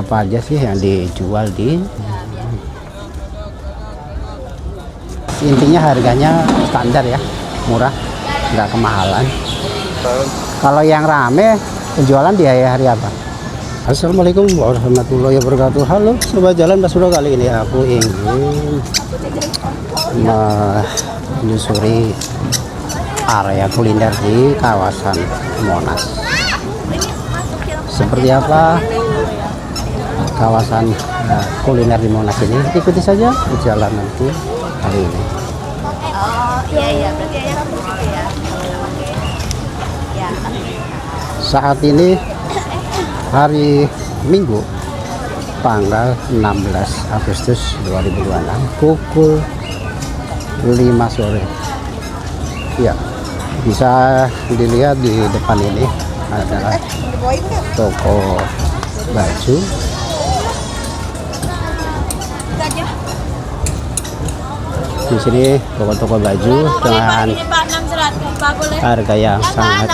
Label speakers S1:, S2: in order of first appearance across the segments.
S1: apa aja sih yang dijual di intinya harganya standar ya, murah, nggak kemahalan. Kalau yang rame penjualan di hari apa? Assalamualaikum warahmatullahi wabarakatuh. Halo sobat jalan Mas Bro, kali ini aku ingin menyusuri area kuliner di kawasan Monas. Seperti apa kawasan kuliner di Monas ini? Ikuti saja perjalanan nanti kali ini.
S2: Oh iya berarti ya ya.
S1: Saat ini hari Minggu tanggal 16 Agustus 2026 pukul 5 sore. Ya, bisa dilihat di depan ini adalah toko baju. Di sini toko-toko baju dengan harga yang sangat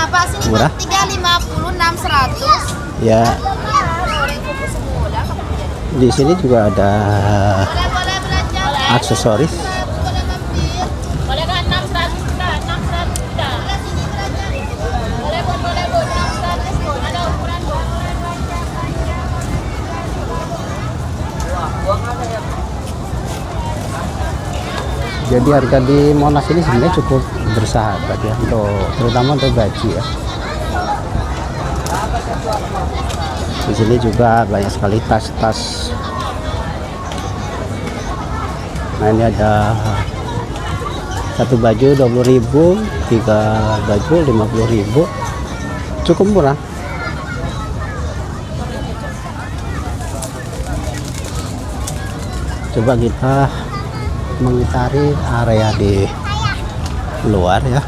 S1: murah.
S2: 350 600.
S1: Ya. Di sini juga ada aksesoris. Jadi harga di Monas ini sebenarnya cukup bersahabat ya, terutama untuk baju ya. Di sini juga banyak sekali tas-tas. Nah ini ada satu baju 20.000, 3 baju 50.000, cukup murah. Coba kita mengitari area di luar ya.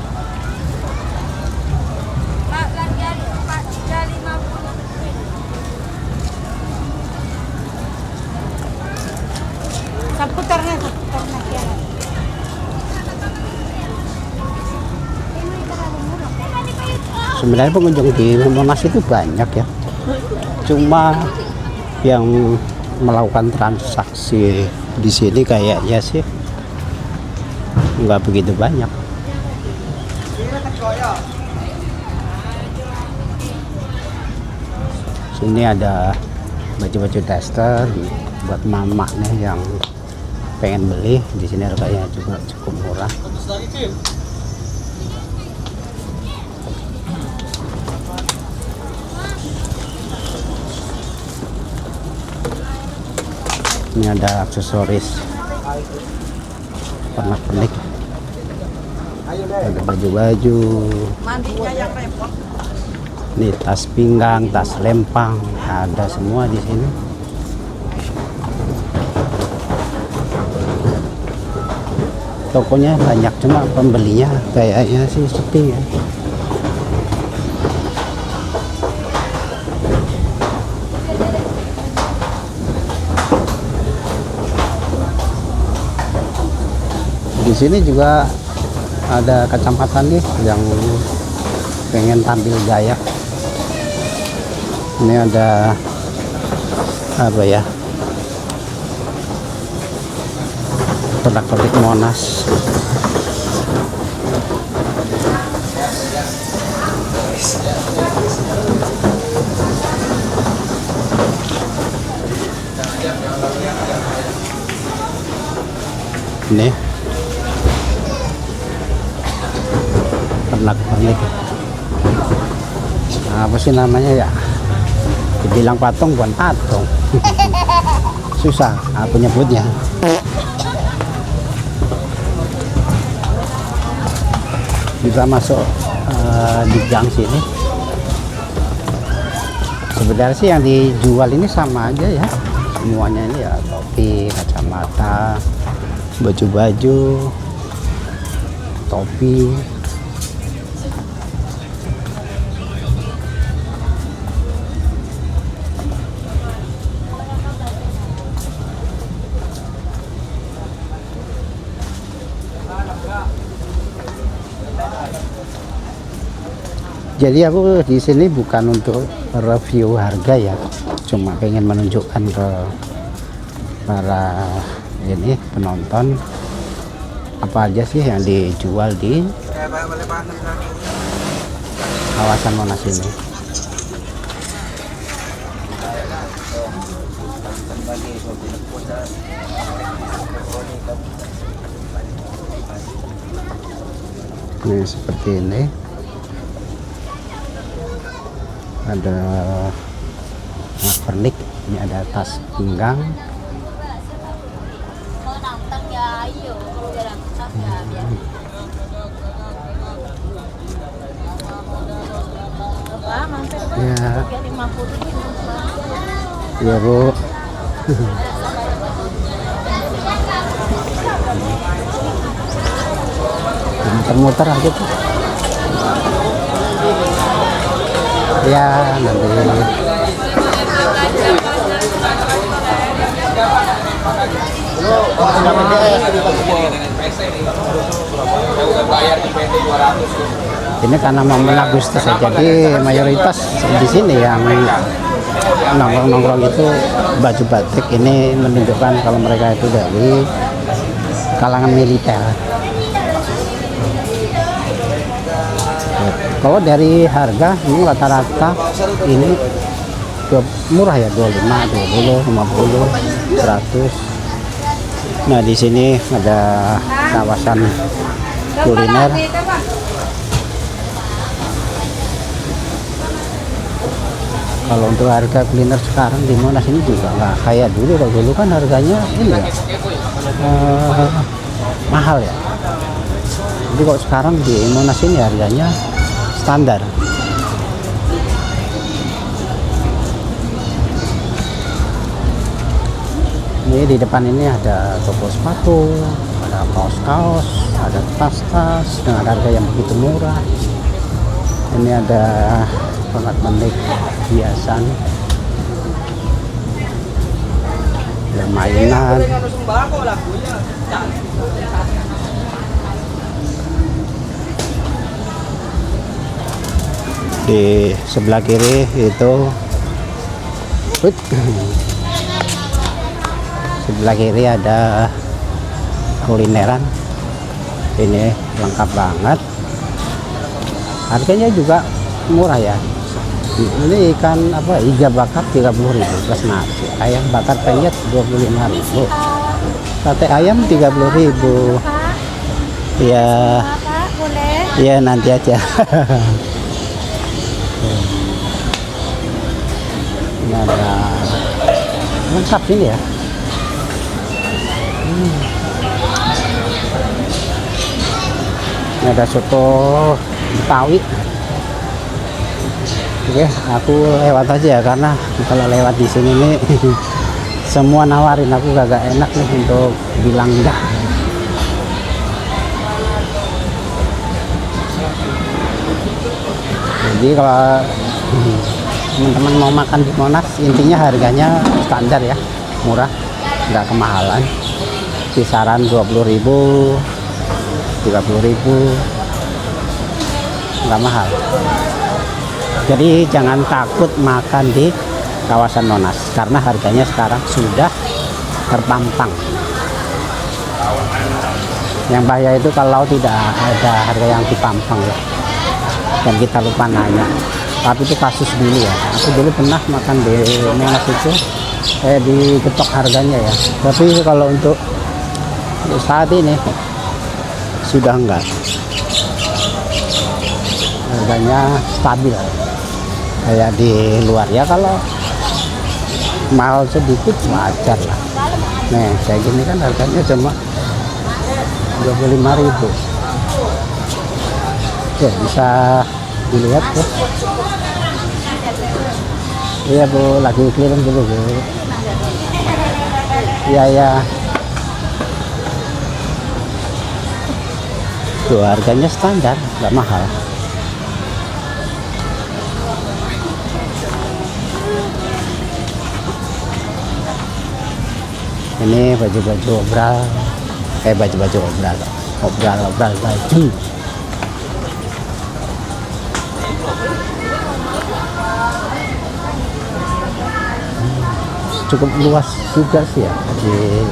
S1: Sebenarnya pengunjung di Monas itu banyak ya, cuma yang melakukan transaksi di sini kayaknya sih nggak begitu banyak. Sini ada baju-baju daster buat mama nih yang pengen beli. Di sini harganya juga cukup murah. Ini ada aksesoris pernak-pernik, ada baju-baju, ini tas pinggang, tas lempang, ada semua di sini. Tokonya banyak, cuma pembelinya kayaknya sih sepi ya. Di sini juga ada kacamata nih yang pengen tampil gaya. Ini ada apa ya? Pernak-pernik Monas. Ini pernak-pernik, apa sih namanya ya, dibilang patung bukan patung. Susah aku nyebutnya. Kita masuk di gang sini. Sebenarnya sih yang dijual ini sama aja ya, semuanya ini ya, topi, kacamata, baju-baju, topi. Jadi aku di sini bukan untuk review harga ya, cuma pengen menunjukkan ke para ini penonton apa aja sih yang dijual di kawasan Monas ini. Ini seperti ini, ada pernik, ini ada tas pinggang,
S2: Mau nonton ya, ayo. Biar aku tas ya, biar. Apa, mampir Pak?
S1: ya.
S2: 350.
S1: Iya Bu. Muter-muter aja tuh. Ya nanti. Ini karena momen Agustus ya, jadi mayoritas di sini yang nongkrong-nongkrong itu baju batik. Ini menunjukkan kalau mereka itu dari kalangan militer. Kalau dari harga ini rata-rata ini murah ya, 25, 20, 50, 100. Nah di sini ada kawasan kuliner. Kalau untuk harga kuliner sekarang di Monas ini juga nggak kayak dulu. Kalau dulu kan harganya ini ya mahal ya. Jadi kok sekarang di Monas ini harganya standar. Ini di depan ini ada toko sepatu, ada kaos-kaos, ada tas-tas dengan harga yang begitu murah. Ini ada pernak-pernik hiasan, ada mainan. Di sebelah kiri itu sebelah kiri ada kulineran, ini lengkap banget, harganya juga murah ya. Ini ikan apa, iga bakar 30.000 plus nasi, ayam bakar penyet 25.000, sate ayam 30.000 ya.
S2: Pak, boleh?
S1: Ya nanti aja. Ini ada lengkap ini ya. Ini ada soto Betawi. Oke, aku lewat aja ya, karena kalau lewat di sini nih semua nawarin, aku gak enak nih untuk bilang enggak. Jadi kalau teman-teman mau makan di Monas, intinya harganya standar ya, murah, nggak kemahalan, kisaran 20.000, 30.000, nggak mahal. Jadi jangan takut makan di kawasan Monas, karena harganya sekarang sudah terpampang. Yang bahaya itu kalau tidak ada harga yang dipampang ya, dan kita lupa nanya. Tapi itu kasus dulu ya, aku dulu pernah makan di Monas itu diketok harganya ya. Tapi kalau untuk saat ini sudah enggak, harganya stabil kayak di luar ya. Kalau mahal sedikit wajar lah. Nih kayak gini kan harganya cuma 25.000 ya, bisa dilihat tuh. Iya Bu, lagi keliling dulu Bu. Iya ya. Tuh harganya standar, nggak mahal. Ini baju-baju obral, baju-baju obral baju. cukup luas juga sih ya di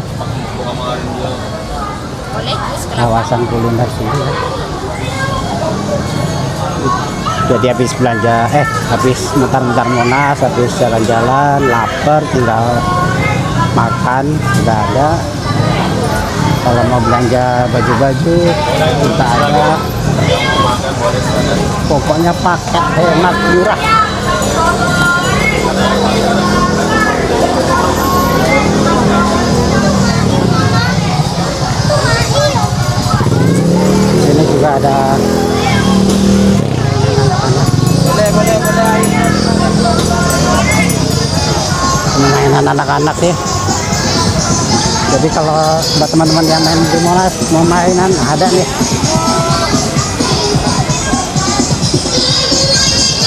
S2: Boleh, terus kenapa?
S1: kawasan kuliner sini ya. Jadi habis belanja, habis mutar-mutar Monas, habis jalan-jalan, lapar, tinggal makan, udah ada. Kalau mau belanja baju-baju, kita ada. Pokoknya paket hemat murah. Di sini juga ada mainan anak-anak ya. Jadi kalau buat teman-teman yang main di Monas mau mainan ada nih.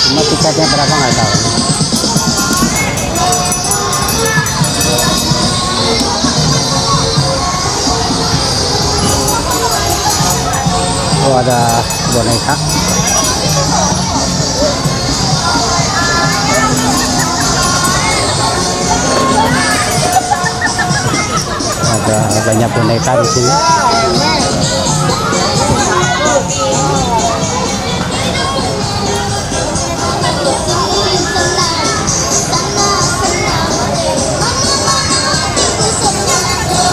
S1: Cuma tiketnya berapa nggak tahu. Oh ada boneka. Ada banyak boneka di sini.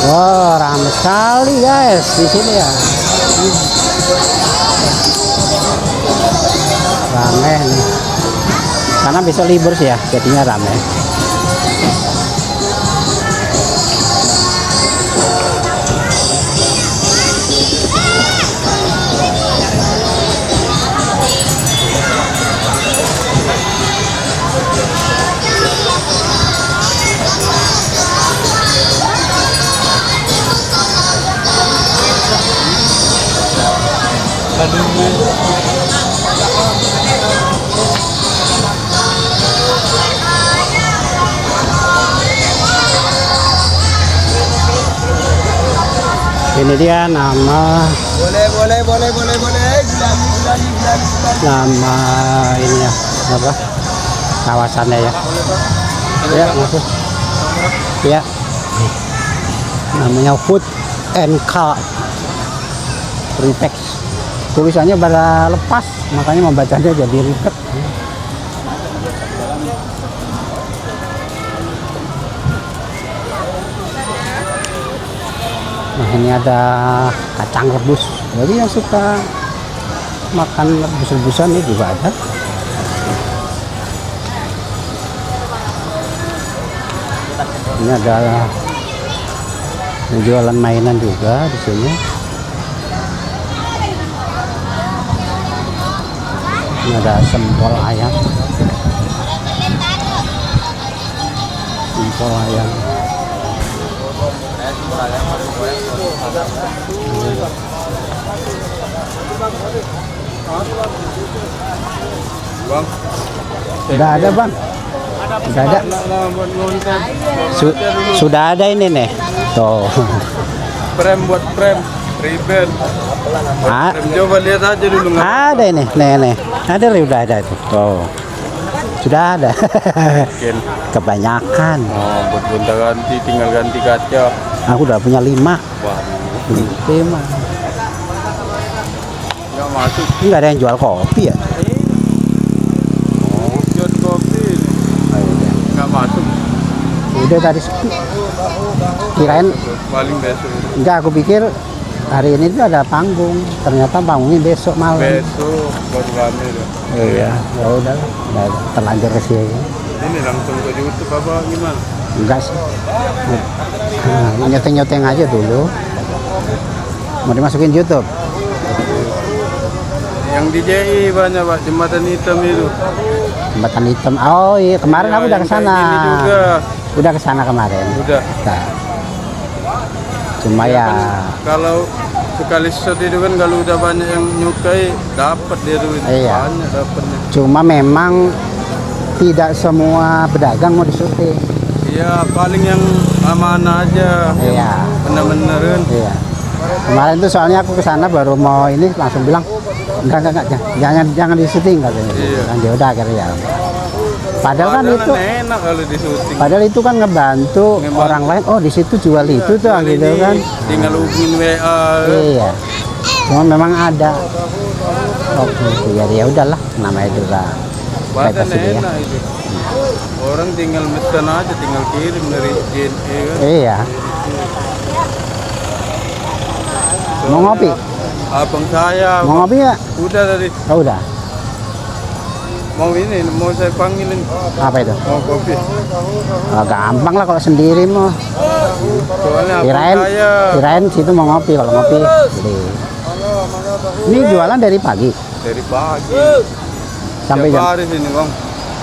S1: Wow, ramai sekali guys di sini ya. Ramai nih. Karena besok libur sih ya, jadinya ramai. Ini dia nama nama ini ya, apa kawasannya ya. Ya, masuk. Ya. Namanya Food and Car Repex. Tulisannya pada lepas, makanya membacanya jadi ribet. Nah ini ada kacang rebus. Jadi yang suka makan rebus-rebusan ini juga ada. Ini ada jualan mainan juga di sini. Ini ada sempol ayam. Sempol ayam.
S3: Bang,
S1: Sudah ada bang. Sudah ada. Sudah ada ini nih. Tuh.
S3: Prem buat prem, ribbon.
S1: Ah,
S3: Prem coba lihat aja dulu.
S1: ada ini. Nih. Ada udah ada itu. Tuh. Sudah ada.
S3: Mungkin.
S1: Kebanyakan.
S3: Oh, buat gonta-ganti, tinggal ganti kaca.
S1: Aku udah punya 5.
S3: Wah,
S1: 5.
S3: nggak masuk.
S1: Enggak ada yang jual kopi ya?
S3: Oh, jual kopi. Nggak masuk.
S1: Udah tadi sepi. Kirain
S3: Paling besok.
S1: enggak, aku pikir hari ini tuh ada panggung. Ternyata panggungnya besok malam.
S3: Besok baru rame deh.
S1: Iya, ya udah terlanjur ke sini.
S3: Ini langsung ke YouTube apa gimana?
S1: Enggak sih. Nah, nyoteng-nyoteng aja dulu. Mau dimasukin YouTube.
S3: Yang di JI banyak Pak, jembatan hitam itu.
S1: Jembatan hitam. Oh iya, kemarin
S3: Ya,
S1: aku udah
S3: yang
S1: ke sana.
S3: kayak gini juga.
S1: Udah ke sana kemarin.
S3: Udah.
S1: Nah. Cuma
S3: Ya
S1: ya,
S3: kan, kalau sekali shot itu kan kalau udah banyak yang nyukai dapat dia duit.
S1: Iya.
S3: Banyak dapatnya.
S1: cuma memang tidak semua pedagang mau disyuting.
S3: Iya, paling yang amanah aja.
S1: Iya.
S3: Bener-benerin.
S1: Iya. Kemarin tuh soalnya aku ke sana baru mau ini langsung bilang enggak jangan disyuting katanya.
S3: Iya.
S1: Kan dia udah akhirnya ya. Padahal kan itu,
S3: enak kalau di syuting.
S1: padahal itu kan ngebantu orang lain. Oh di situ jual itu tuh
S3: Jual
S1: gitu
S3: ini,
S1: kan.
S3: Tinggal hubungin WA.
S1: Iya. Cuma memang ada. Oke, ya udahlah, namanya juga
S3: Badan
S1: privacy dia.
S3: enak itu. Orang tinggal mesen aja, tinggal kirim dari JNE kan.
S1: Iya. Mau ngopi?
S3: Abang saya
S1: Mau ngopi ya?
S3: udah tadi
S1: Oh, udah.
S3: mau ini, mau saya panggilin
S1: Apa itu?
S3: mau kopi.
S1: Gampang lah kalau sendiri mah.
S3: Soalnya abang
S1: Kirain,
S3: saya
S1: kirain situ mau ngopi, kalau ngopi beli. Ini jualan dari pagi
S3: dari pagi
S1: sampai
S3: tiap
S1: jam
S3: hari sini bang,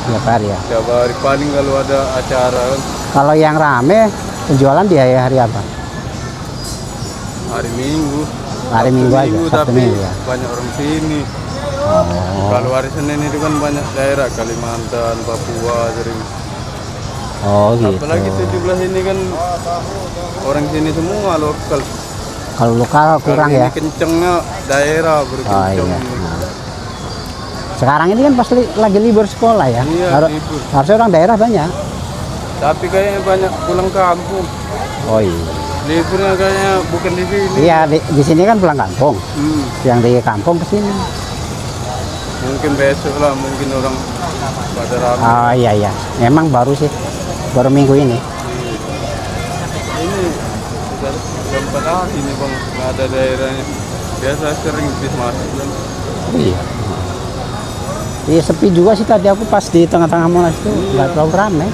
S1: tiap hari ya.
S3: tiap hari paling kalau ada acara kan
S1: Kalau yang rame penjualan di hari apa?
S3: hari Minggu.
S1: Hari
S3: Sabtu
S1: Minggu aja, Sabtu
S3: tapi
S1: Minggu ya.
S3: banyak orang sini.
S1: Oh,
S3: Kalau hari Senin itu kan banyak daerah Kalimantan, Papua, sering.
S1: oh gitu.
S3: Apalagi 17 ini kan orang sini semua lokal.
S1: Kalau lokal kurang
S3: Kalau
S1: ya.
S3: ini kencengnya daerah
S1: Oh
S3: berkenceng.
S1: iya. Nah. Sekarang ini kan pasti lagi libur sekolah ya.
S3: Iya, libur.
S1: Harusnya orang daerah banyak.
S3: Tapi kayaknya banyak pulang kampung.
S1: Oh iya.
S3: Liburnya kayaknya bukan di sini.
S1: Iya di sini kan pulang kampung. Yang di kampung ke sini.
S3: Mungkin besok lah, mungkin orang pada ramai.
S1: Oh iya iya. Memang baru sih. Baru minggu ini.
S3: Ini sudah tempat ini bang, nggak ada daerahnya. Biasa sering bis masuk kan.
S1: Iya. Iya sepi juga sih tadi aku pas di tengah-tengah Monas itu nggak terlalu ramai.